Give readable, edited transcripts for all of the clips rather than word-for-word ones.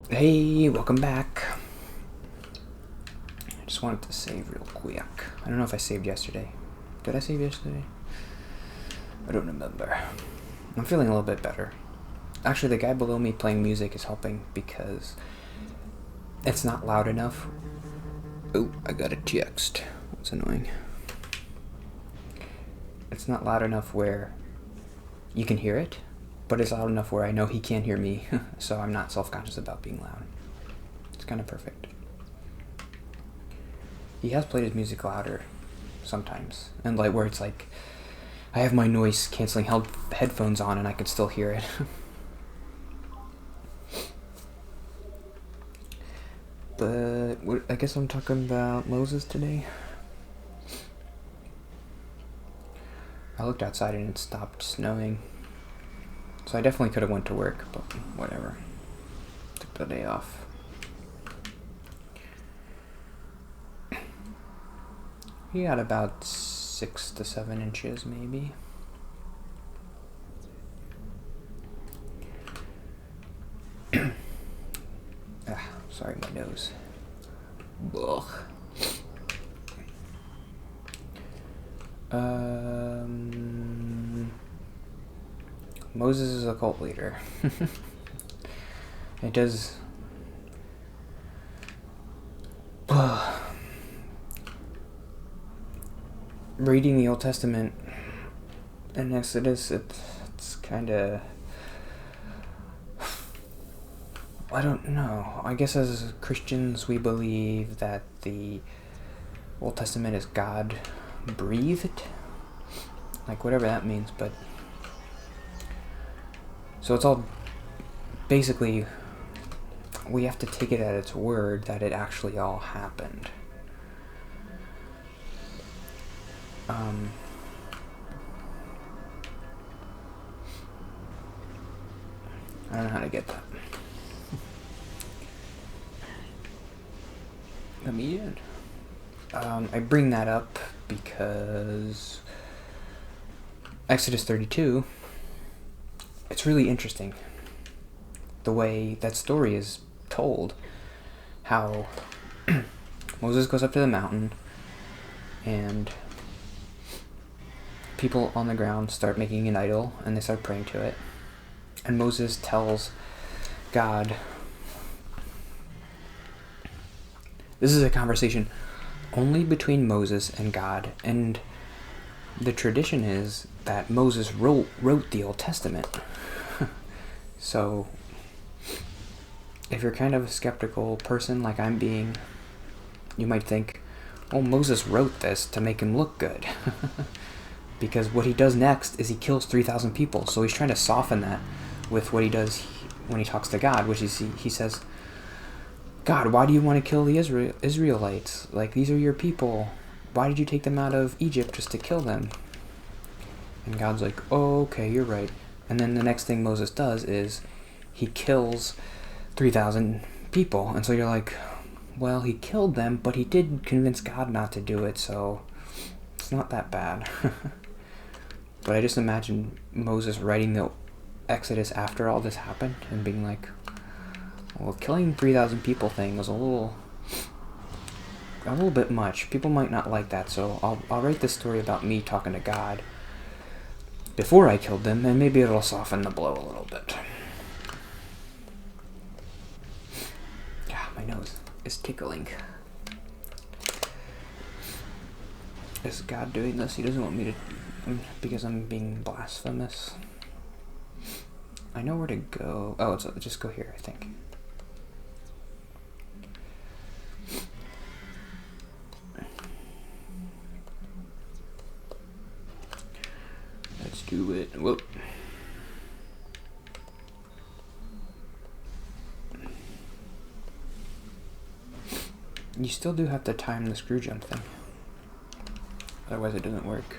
Hey, welcome back. I just wanted to save real quick. I don't know if I saved yesterday. Did I save yesterday? I don't remember. I'm feeling a little bit better. Actually, the guy below me playing music is helping because it's not loud enough. Oh, I got a text. That's annoying. It's not loud enough where you can hear it, but it's loud enough where I know he can't hear me, so I'm not self-conscious about being loud. It's kind of perfect. He has played his music louder sometimes, and like where it's like I have my noise canceling headphones on and I can still hear it. But I guess I'm talking about Moses today. I looked outside and it stopped snowing, so I definitely could have went to work, but whatever. Took the day off. He got about 6 to 7 inches, maybe. Sorry, my nose. Ugh. Moses is a cult leader. It does. Reading the Old Testament and Exodus, it's kind of. I don't know. I guess as Christians, we believe that the Old Testament is God breathed, like whatever that means. But so it's all basically we have to take it at its word that it actually all happened. I don't know how to get that. Let me in. I bring that up because Exodus 32, it's really interesting the way that story is told. How Moses goes up to the mountain and people on the ground start making an idol and they start praying to it. And Moses tells God, this is a conversation only between Moses and God, and the tradition is that Moses wrote the Old Testament. So, if you're kind of a skeptical person like I'm being, you might think, oh, Moses wrote this to make him look good. Because what he does next is he kills 3,000 people, so he's trying to soften that with what he does when he talks to God, which is he says, God, why do you want to kill the Israelites? Like, these are your people. Why did you take them out of Egypt just to kill them? And God's like, oh, okay, you're right. And then the next thing Moses does is he kills 3,000 people. And so you're like, well, he killed them, but he did convince God not to do it, so it's not that bad. But I just imagine Moses writing the Exodus after all this happened and being like, well, killing 3,000 people thing was a little bit much. People might not like that, so I'll write this story about me talking to God before I killed them, and maybe it'll soften the blow a little bit. Yeah, my nose is tickling. Is God doing this? He doesn't want me to, because I'm being blasphemous. I know where to go. Oh, just go here, I think. Let's do it. Whoop. You still do have to time the screw jump thing. Otherwise it doesn't work.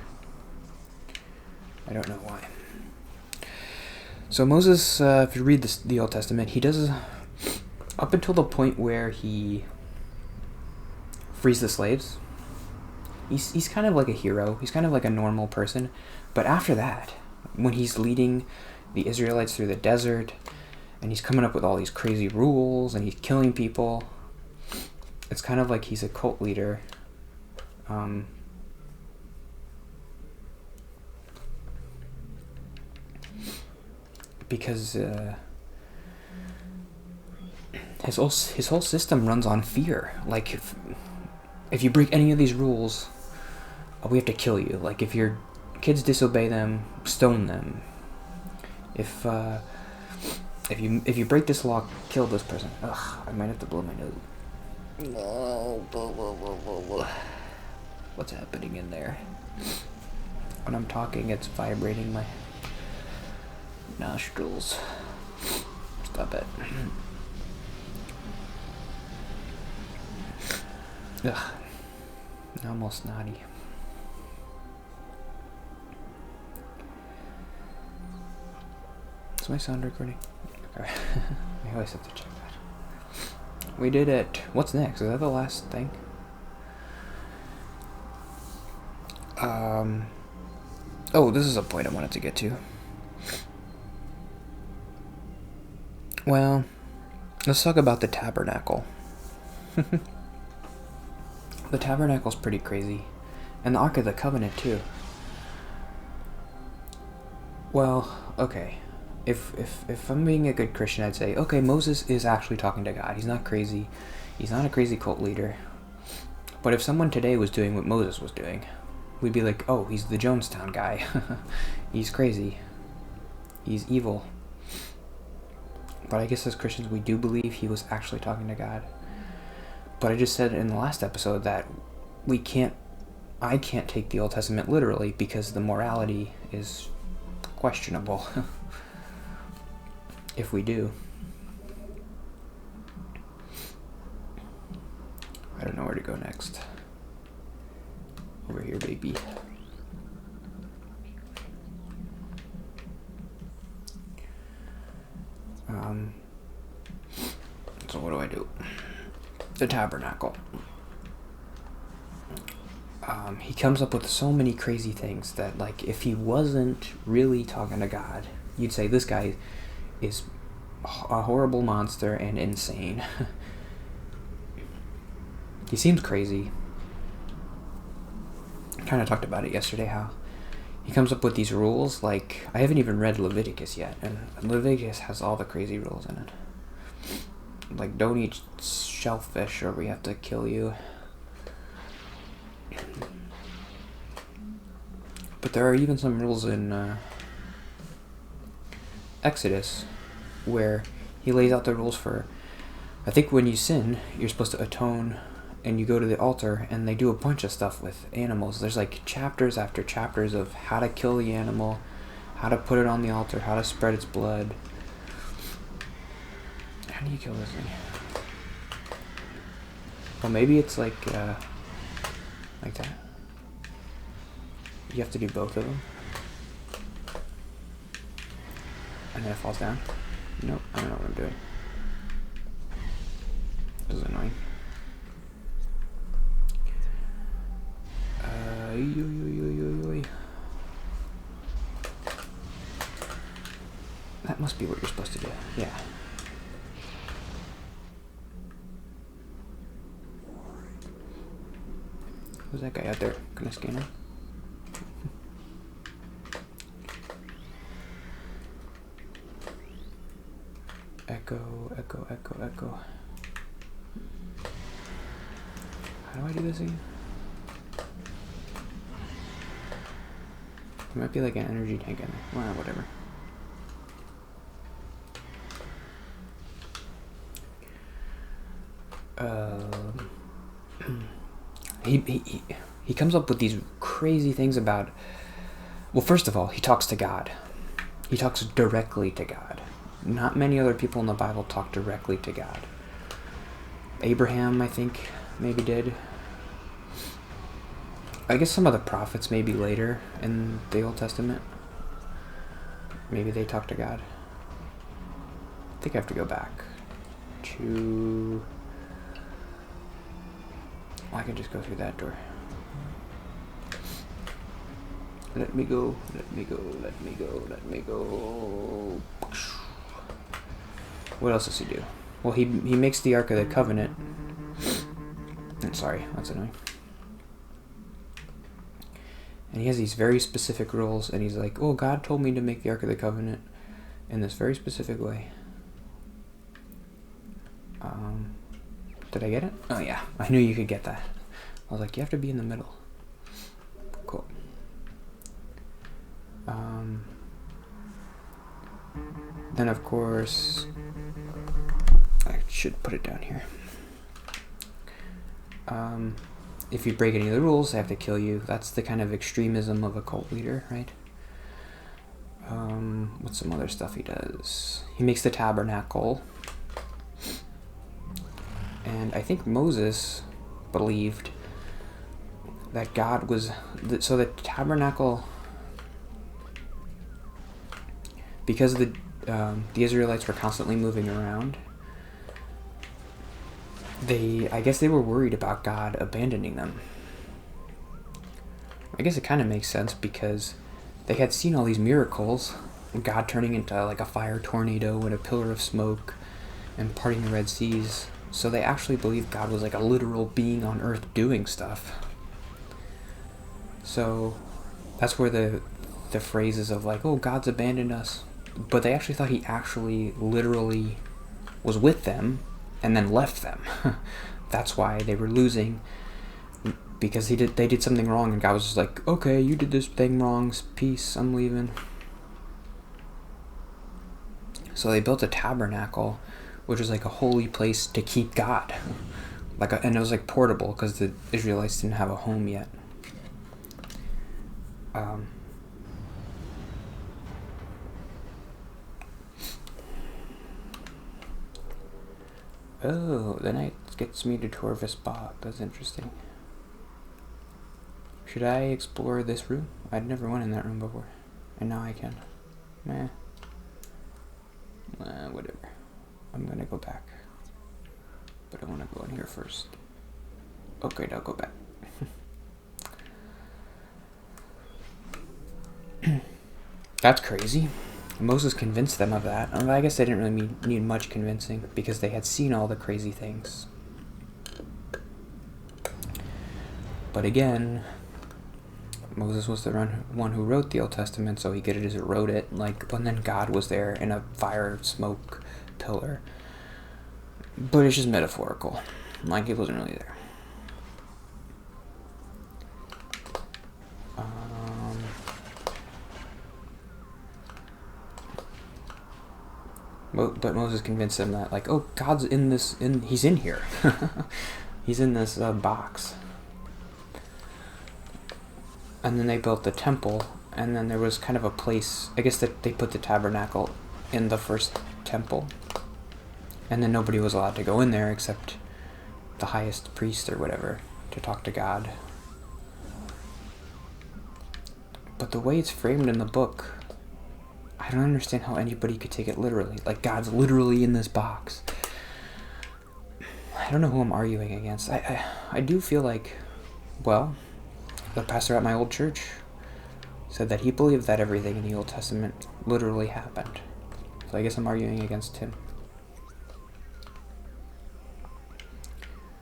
I don't know why. So Moses, if you read the Old Testament, he does, up until the point where he frees the slaves, he's kind of like a hero. He's kind of like a normal person. But after that, when he's leading the Israelites through the desert, and he's coming up with all these crazy rules, and he's killing people. It's kind of like he's a cult leader. Because his whole system runs on fear. Like, if you break any of these rules, we have to kill you. Like, if your kids disobey them, stone them. If you break this law, kill this person. Ugh, I might have to blow my nose. No, what's happening in there? When I'm talking, it's vibrating my nostrils. Stop it. Ugh, almost snotty. Is my sound recording? Okay. I always have to check that. We did it. What's next? Is that the last thing? Oh, this is a point I wanted to get to. Well, let's talk about the tabernacle. The tabernacle's pretty crazy. And the Ark of the Covenant, too. Well, okay. If I'm being a good Christian, I'd say, okay, Moses is actually talking to God. He's not crazy. He's not a crazy cult leader. But if someone today was doing what Moses was doing, we'd be like, oh, he's the Jonestown guy. He's crazy. He's evil. But I guess as Christians, we do believe he was actually talking to God. But I just said in the last episode that I can't take the Old Testament literally because the morality is questionable. If we do. I don't know where to go next. Over here, baby. So what do I do? The tabernacle. He comes up with so many crazy things that, like, if he wasn't really talking to God, you'd say this guy is a horrible monster and insane. He seems crazy. I kind of talked about it yesterday, how he comes up with these rules. Like, I haven't even read Leviticus yet, and Leviticus has all the crazy rules in it. Like, don't eat shellfish or we have to kill you. But there are even some rules in Exodus where he lays out the rules for, I think when you sin, you're supposed to atone, and you go to the altar, and they do a bunch of stuff with animals. There's like chapters after chapters of how to kill the animal, how to put it on the altar, how to spread its blood. How do you kill this thing? Well, maybe it's like that. You have to do both of them. And then it falls down. Nope, I don't know what I'm doing. This is annoying. That must be what you're supposed to do. Yeah. Who's that guy out there? Can I scan him? Echo, echo, echo, echo. How do I do this again? There might be like an energy tank in there. Well, whatever. He comes up with these crazy things about... Well, first of all, he talks to God. He talks directly to God. Not many other people in the Bible talk directly to God. Abraham, I think, maybe did. I guess some of the prophets maybe later in the Old Testament. Maybe they talk to God. I think I have to go back to... Well, I can just go through that door. Let me go, let me go, let me go, let me go. What else does he do? Well, he makes the Ark of the Covenant. I'm sorry, that's annoying. And he has these very specific rules, and he's like, oh, God told me to make the Ark of the Covenant in this very specific way. Did I get it? Oh, yeah. I knew you could get that. I was like, you have to be in the middle. Cool. Then, of course, I should put it down here. If you break any of the rules, they have to kill you. That's the kind of extremism of a cult leader, right? What's some other stuff he does? He makes the tabernacle. And I think Moses believed that God was... So the tabernacle... Because the Israelites were constantly moving around, I guess they were worried about God abandoning them. I guess it kind of makes sense because they had seen all these miracles, God turning into like a fire tornado and a pillar of smoke and parting the Red Seas. So they actually believed God was like a literal being on earth doing stuff. So that's where the phrases of like, oh, God's abandoned us. But they actually thought he actually literally was with them and then left them. That's why they were losing, because they did something wrong, and God was just like, okay, you did this thing wrong, peace, I'm leaving. So they built a tabernacle, which was like a holy place to keep God, and it was like portable because the Israelites didn't have a home yet. Oh, the knight gets me to Torvis Bog. That's interesting. Should I explore this room? I'd never went in that room before. And now I can. Whatever. I'm gonna go back. But I wanna go in here first. Okay, I'll go back. That's crazy. Moses convinced them of that. I guess they didn't really need much convincing because they had seen all the crazy things. But again, Moses was the one who wrote the Old Testament, so he could have just wrote it. And then God was there in a fire, smoke, pillar. But it's just metaphorical. He wasn't really there. But Moses convinced them that, God's he's in here. He's in this box. And then they built the temple, and then there was kind of a place, I guess that they put the tabernacle in the first temple. And then nobody was allowed to go in there except the highest priest or whatever to talk to God. But the way it's framed in the book, I don't understand how anybody could take it literally. God's literally in this box. I don't know who I'm arguing against. I do feel like, the pastor at my old church said that he believed that everything in the Old Testament literally happened. So I guess I'm arguing against him.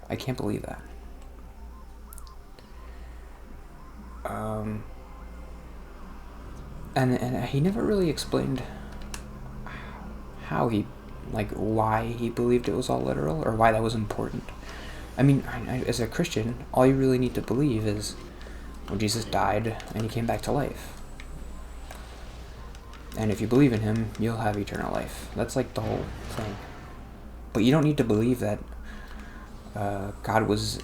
I can't believe that. And he never really explained how why he believed it was all literal, or why that was important. I mean, as a Christian, all you really need to believe is when Jesus died and he came back to life. And if you believe in him, you'll have eternal life. That's the whole thing. But you don't need to believe that God was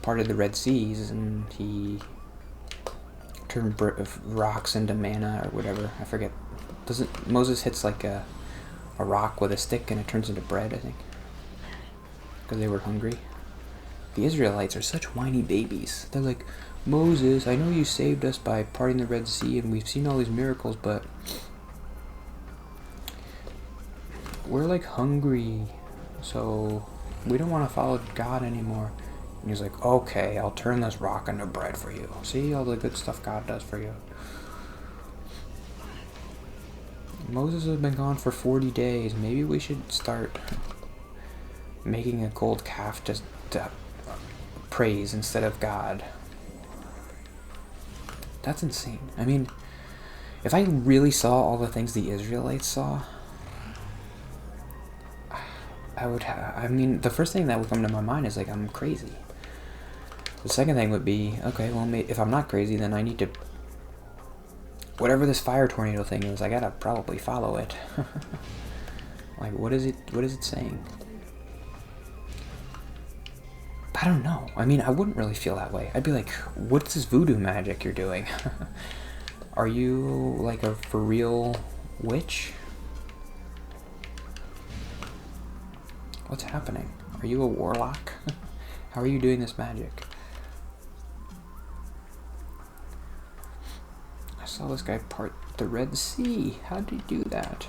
part of the Red Seas and he turned rocks into manna or whatever. I forget. Moses hits a rock with a stick and it turns into bread, I think, because they were hungry. The Israelites are such whiny babies. They're like, Moses, I know you saved us by parting the Red Sea and we've seen all these miracles, but we're hungry, so we don't want to follow God anymore. And he's like, okay, I'll turn this rock into bread for you. See all the good stuff God does for you. Moses has been gone for 40 days. Maybe we should start making a gold calf just to praise instead of God. That's insane. I mean, if I really saw all the things the Israelites saw, I would have... I mean, the first thing that would come to my mind is, like, I'm crazy. The second thing would be, okay, well, if I'm not crazy, then I need to... Whatever this fire tornado thing is, I gotta probably follow it. Like, what is it saying? I don't know. I mean, I wouldn't really feel that way. I'd be like, what's this voodoo magic you're doing? Are you, like, a for real witch? What's happening? Are you a warlock? How are you doing this magic? I saw this guy part the Red Sea. How did he do that?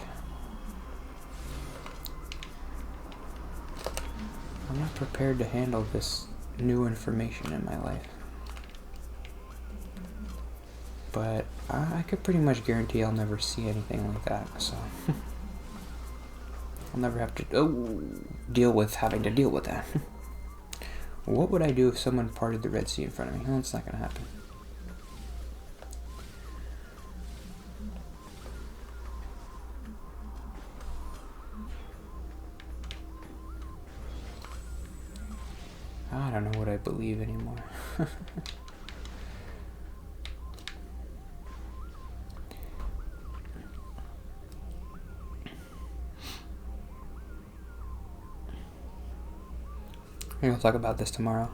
I'm not prepared to handle this new information in my life. But I could pretty much guarantee I'll never see anything like that, so... I'll never have to deal with having to deal with that. What would I do if someone parted the Red Sea in front of me? Well, it's not going to happen. I don't know what I believe anymore. Maybe we'll talk about this tomorrow.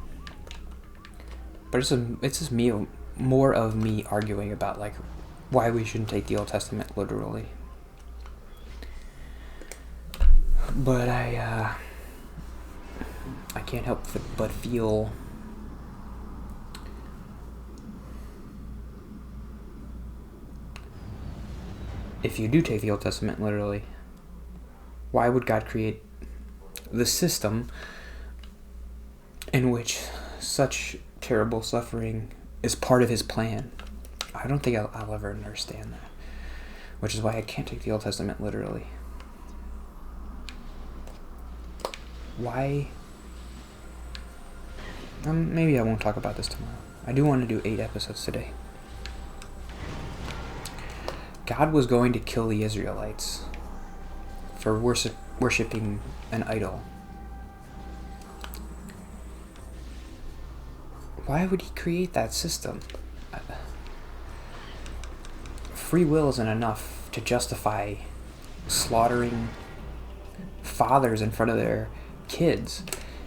But it's just me, more of me arguing about, like, why we shouldn't take the Old Testament literally. But I can't help but feel if you do take the Old Testament literally, why would God create the system in which such terrible suffering is part of his plan? I don't think I'll ever understand that. Which is why I can't take the Old Testament literally. Why? Maybe I won't talk about this tomorrow. I do want to do 8 episodes today. God was going to kill the Israelites for worshipping an idol. Why would he create that system? Free will isn't enough to justify slaughtering fathers in front of their kids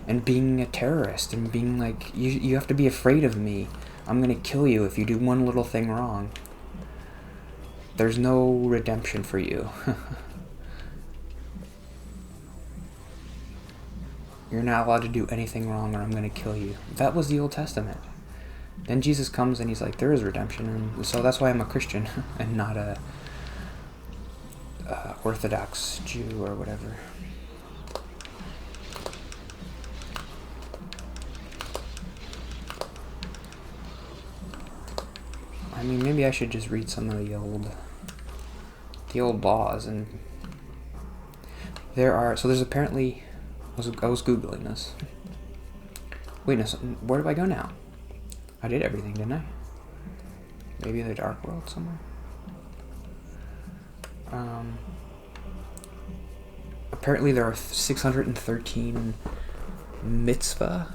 and being a terrorist and being like, you have to be afraid of me. I'm gonna kill you if you do one little thing wrong. There's no redemption for you. You're not allowed to do anything wrong or I'm going to kill you. That was the Old Testament. Then Jesus comes and he's like, there is redemption. And so that's why I'm a Christian and not a Orthodox Jew or whatever. I mean, maybe I should just read some of the old laws. And there's apparently... I was Googling this. Wait, no, where do I go now? I did everything, didn't I? Maybe in the dark world somewhere? Apparently there are 613 mitzvah,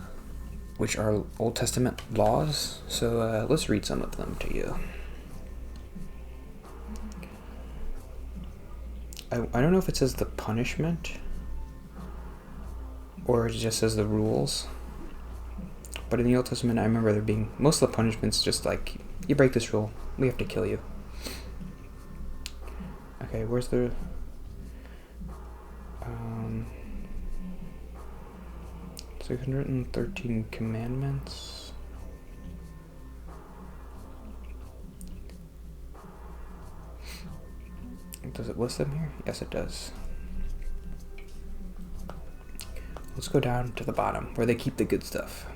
which are Old Testament laws. So let's read some of them to you. I don't know if it says the punishment or it just says the rules. But in the Old Testament, I remember there being... Most of the punishments just like, you break this rule, we have to kill you. Okay, where's the... 613 commandments. Does it list them here? Yes, it does. Let's go down to the bottom, where they keep the good stuff.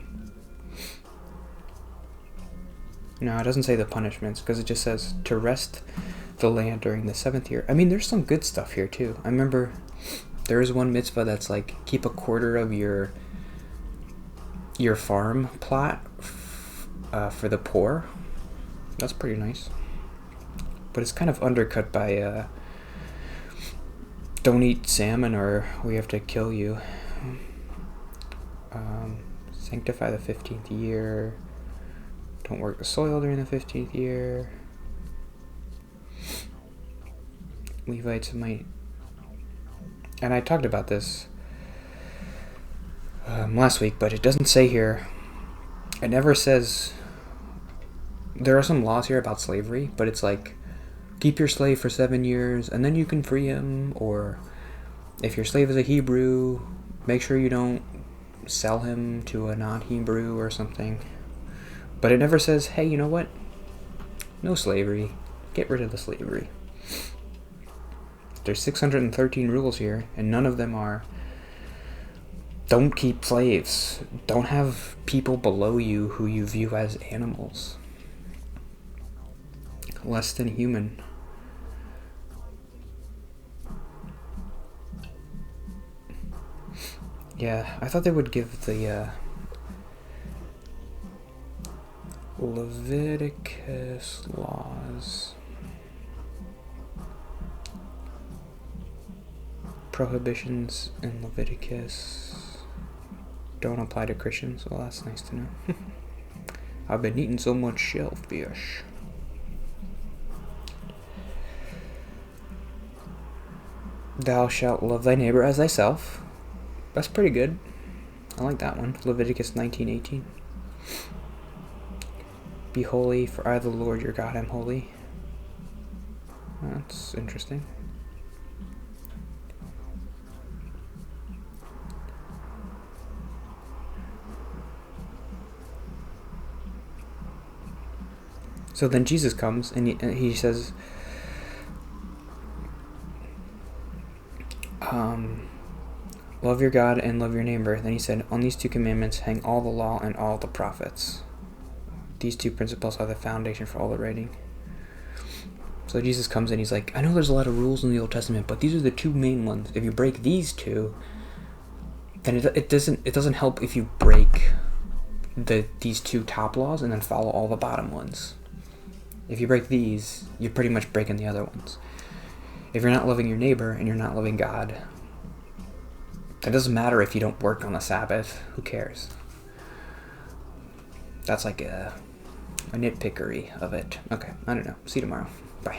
No, it doesn't say the punishments, because it just says to rest the land during the 7th year. I mean, there's some good stuff here too. I remember there is one mitzvah that's like keep a quarter of your farm plot for the poor. That's pretty nice. But it's kind of undercut by don't eat salmon or we have to kill you. Sanctify the 15th year. Don't work the soil during the 15th year. Levites might... And I talked about this last week, but it doesn't say here. It never says... There are some laws here about slavery, but it's like, keep your slave for 7 years, and then you can free him, or if your slave is a Hebrew, make sure you don't sell him to a non-Hebrew or something. But it never says, hey, you know what? No slavery. Get rid of the slavery. There's 613 rules here, and none of them are, don't keep slaves. Don't have people below you who you view as animals. Less than human. Yeah, I thought they would give the Leviticus laws. Prohibitions in Leviticus don't apply to Christians. Well, that's nice to know. I've been eating so much shellfish. Thou shalt love thy neighbor as thyself. That's pretty good. I like that one. Leviticus 19:18. Be holy, for I, the Lord your God, am holy. That's interesting. So then Jesus comes and he says, love your God and love your neighbor. Then he said, on these 2 commandments hang all the law and all the prophets. These 2 principles are the foundation for all the writing. So Jesus comes and he's like, I know there's a lot of rules in the Old Testament, but these are the 2 main ones. If you break these 2, then it doesn't help if you break these 2 top laws and then follow all the bottom ones. If you break these, you're pretty much breaking the other ones. If you're not loving your neighbor and you're not loving God, it doesn't matter if you don't work on the Sabbath. Who cares? That's like a nitpickery of it. Okay, I don't know. See you tomorrow. Bye.